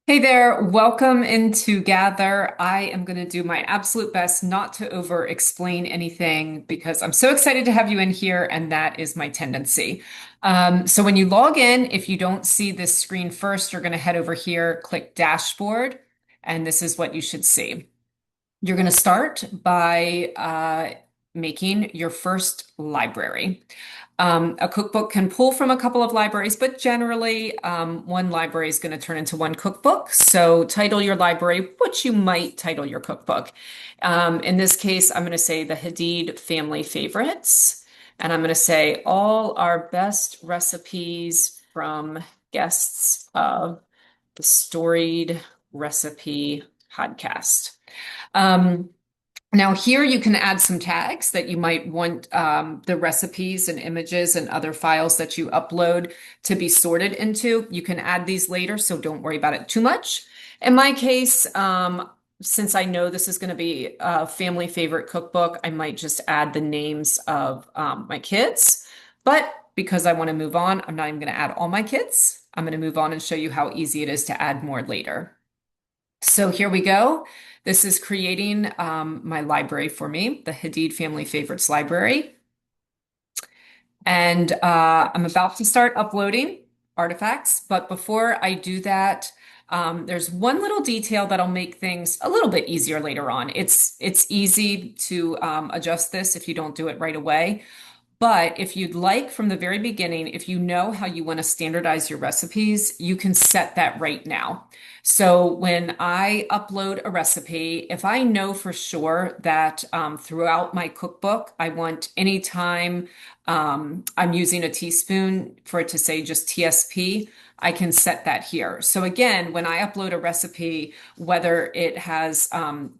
Hey there, welcome into Gather. I am going to do my absolute best not to over explain anything because I'm so excited to have you in here, and that is my tendency. So when you log in, if you don't see this screen first, you're going to head over here, click Dashboard, and this is what you should see. You're going to start by making your first library. A cookbook can pull from a couple of libraries, but generally, one library is going to turn into one cookbook. So title your library what you might title your cookbook. In this case, I'm going to say the Hadid Family Favorites, and I'm going to say all our best recipes from guests of the Storied Recipe podcast. Um, Now here you can add some tags that you might want the recipes and images and other files that you upload to be sorted into. You can add these later, so don't worry about it too much. In my case, since I know this is going to be a family favorite cookbook, I might just add the names of my kids. But because I want to move on, I'm not even going to add all my kids. I'm going to move on and show you how easy it is to add more later. So here we go. This is creating my library for me, the Hadid Family Favorites Library. And I'm about to start uploading artifacts, but before I do that, there's one little detail that'll make things a little bit easier later on. It's easy to adjust this if you don't do it right away. But if you'd like from the very beginning, if you know how you want to standardize your recipes, you can set that right now. So when I upload a recipe, if I know for sure that throughout my cookbook, I want anytime I'm using a teaspoon for it to say just TSP, I can set that here. So again, when I upload a recipe, whether it has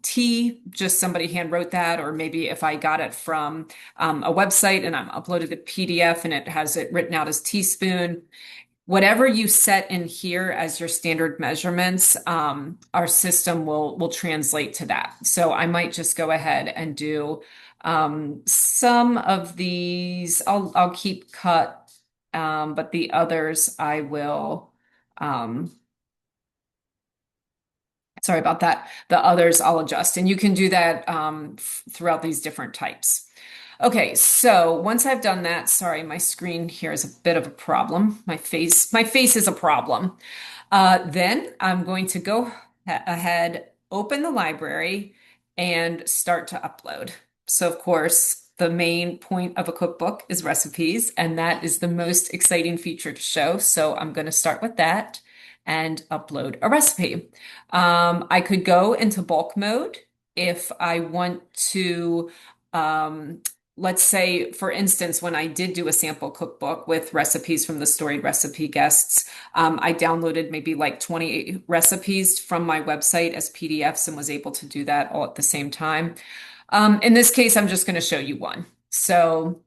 tea, just somebody hand wrote that, or maybe if I got it from a website and I'm uploaded a PDF and it has it written out as teaspoon, whatever you set in here as your standard measurements, our system will translate to that. So I might just go ahead and do some of these. I'll keep cut, but the others I will. Um, Sorry about that. The others I'll adjust, and you can do that throughout these different types. Okay, so once I've done that, sorry, my screen here is a bit of a problem. My face is a problem. Then I'm going to go ahead, open the library, and start to upload. So of course, the main point of a cookbook is recipes, and that is the most exciting feature to show. So I'm going to start with that and upload a recipe. I could go into bulk mode if I want to um, let's say, for instance, when I did do a sample cookbook with recipes from the Storied Recipe guests, I downloaded maybe like 20 recipes from my website as PDFs and was able to do that all at the same time. In this case, I'm just going to show you one. So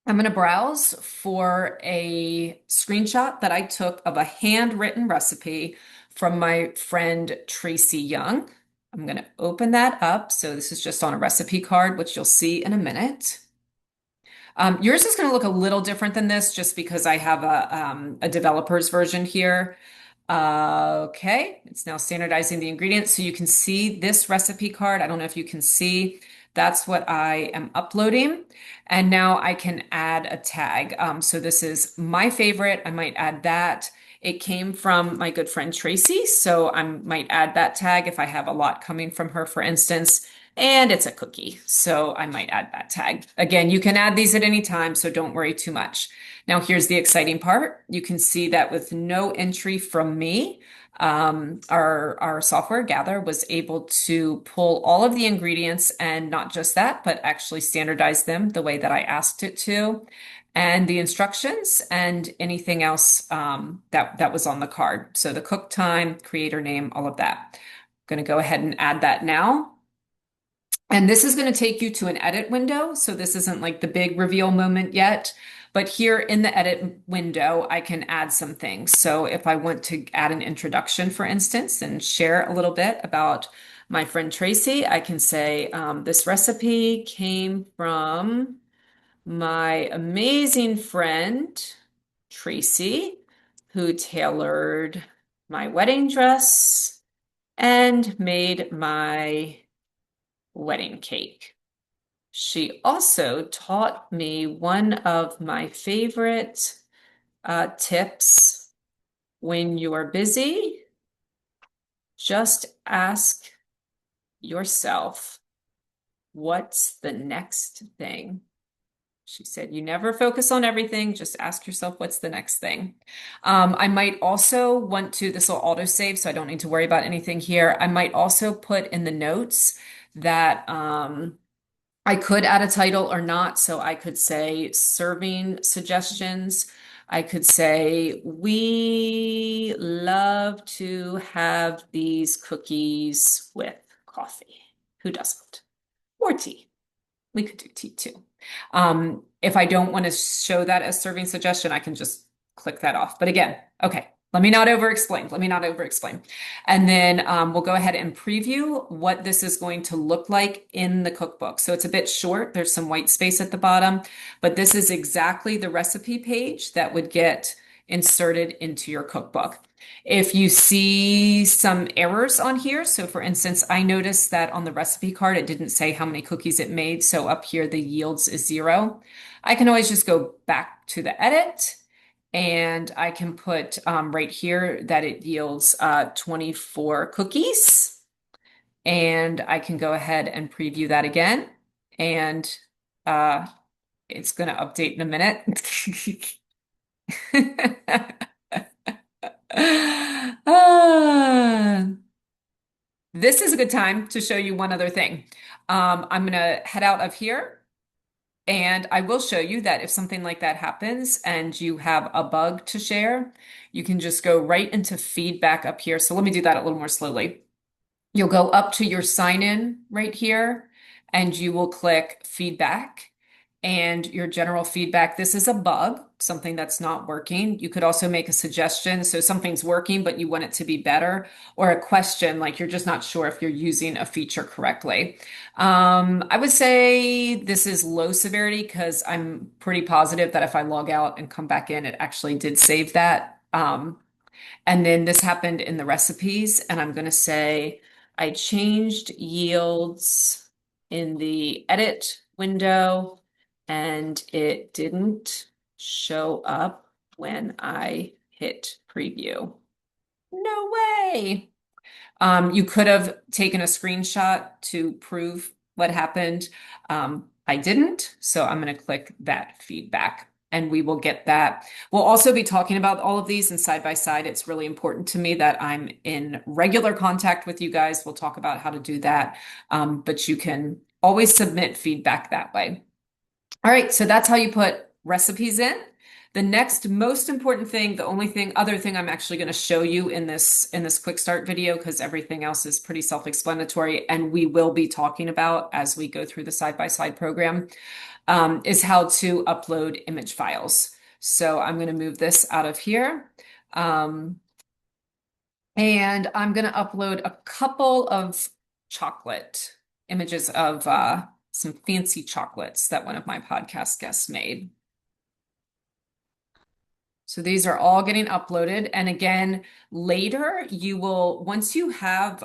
I'm going to browse for a screenshot that I took of a handwritten recipe from my friend Tracy Young. I'm going to open that up. So this is just on a recipe card, which you'll see in a minute. Yours is going to look a little different than this just because I have a developer's version here. Okay, it's now standardizing the ingredients. So you can see this recipe card. I don't know if you can see. That's what I am uploading. And now I can add a tag. So this is my favorite. I might add that. It came from my good friend Tracy. So I might add that tag if I have a lot coming from her, for instance. And it's a cookie, so I might add that tag. Again, you can add these at any time, so don't worry too much. Now, here's the exciting part. You can see that with no entry from me, our software Gather was able to pull all of the ingredients and not just that, but actually standardize them the way that I asked it to, and the instructions and anything else that was on the card. So the cook time, creator name, all of that. I'm going to go ahead and add that now. And this is going to take you to an edit window. So this isn't like the big reveal moment yet, but here in the edit window, I can add some things. So if I want to add an introduction, for instance, and share a little bit about my friend Tracy, I can say this recipe came from my amazing friend Tracy, who tailored my wedding dress and made my wedding cake. She also taught me one of my favorite tips when you're busy. Just ask yourself, what's the next thing? She said, you never focus on everything. Just ask yourself, what's the next thing? I might also want to, this will auto save, so I don't need to worry about anything here. I might also put in the notes that I could add a title or not. So I could say serving suggestions. I could say, we love to have these cookies with coffee. Who doesn't? Or tea. We could do tea too. If I don't want to show that as serving suggestion, I can just click that off. But again, okay, let me not over explain. Let me not over explain. And then we'll go ahead and preview what this is going to look like in the cookbook. So it's a bit short. There's some white space at the bottom, but this is exactly the recipe page that would get inserted into your cookbook. If you see some errors on here, so for instance, I noticed that on the recipe card, it didn't say how many cookies it made. So up here, the yields is 0. I can always just go back to the edit and I can put right here that it yields 24 cookies. And I can go ahead and preview that again. And uh, it's going to update in a minute. Ah, this is a good time to show you one other thing. I'm going to head out of here and I will show you that if something like that happens and you have a bug to share, you can just go right into feedback up here. So let me do that a little more slowly. You'll go up to your sign in right here and you will click feedback and your general feedback. This is a bug, something that's not working. You could also make a suggestion. So something's working, but you want it to be better, or a question like you're just not sure if you're using a feature correctly. I would say this is low severity because I'm pretty positive that if I log out and come back in, it actually did save that. And then this happened in the recipes, and I'm going to say I changed yields in the edit window, and it didn't show up when I hit preview. No way. You could have taken a screenshot to prove what happened. I didn't, so I'm going to click that feedback and we will get that. We'll also be talking about all of these and side by side. It's really important to me that I'm in regular contact with you guys. We'll talk about how to do that, but you can always submit feedback that way. All right, so that's how you put recipes in. The next most important thing, the only other thing I'm actually going to show you in this quick start video, because everything else is pretty self-explanatory and we will be talking about as we go through the side-by-side program, is how to upload image files. So I'm going to move this out of here. And I'm going to upload a couple of chocolate images of some fancy chocolates that one of my podcast guests made. So these are all getting uploaded. And again, later you will, once you have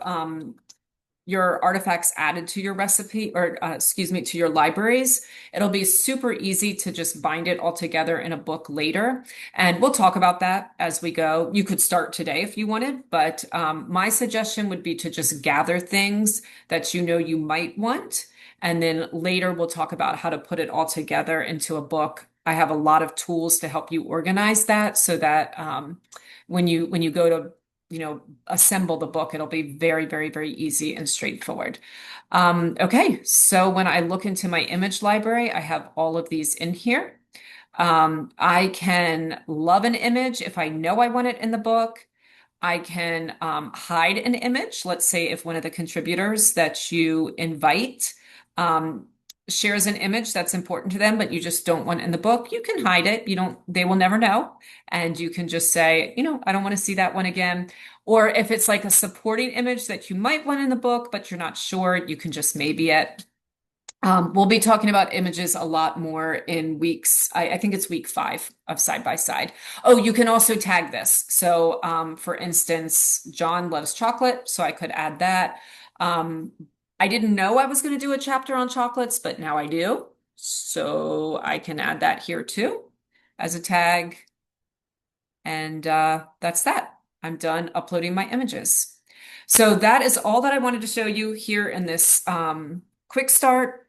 your artifacts added to your recipe, or excuse me, to your libraries, it'll be super easy to just bind it all together in a book later. And we'll talk about that as we go. You could start today if you wanted, but my suggestion would be to just gather things that you know you might want. And then later we'll talk about how to put it all together into a book. I have a lot of tools to help you organize that so that when you go to assemble the book, it'll be very, very, very easy and straightforward. Okay, so when I look into my image library, I have all of these in here. I can love an image if I know I want it in the book. I can hide an image. Let's say if one of the contributors that you invite shares an image that's important to them, but you just don't want it in the book, you can hide it. They will never know. And you can just say, I don't want to see that one again. Or if it's like a supporting image that you might want in the book, but you're not sure, you can just maybe it. We'll be talking about images a lot more in weeks. I think it's week 5 of side by side. Oh, you can also tag this. So, for instance, John loves chocolate, so I could add that. Um, I didn't know I was going to do a chapter on chocolates, but now I do. So I can add that here too as a tag. And that's that. I'm done uploading my images. So that is all that I wanted to show you here in this quick start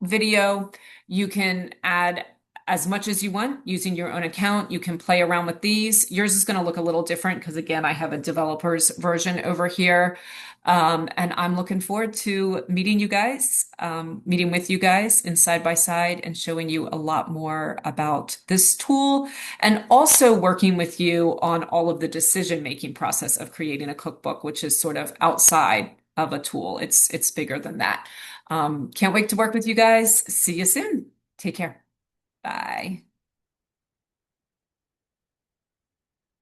video. You can add as much as you want using your own account. You can play around with these. Yours is going to look a little different because, again, I have a developer's version over here. And I'm looking forward to meeting with you guys in side by side and showing you a lot more about this tool and also working with you on all of the decision-making process of creating a cookbook, which is sort of outside of a tool. It's bigger than that. Can't wait to work with you guys. See you soon. Take care. Bye.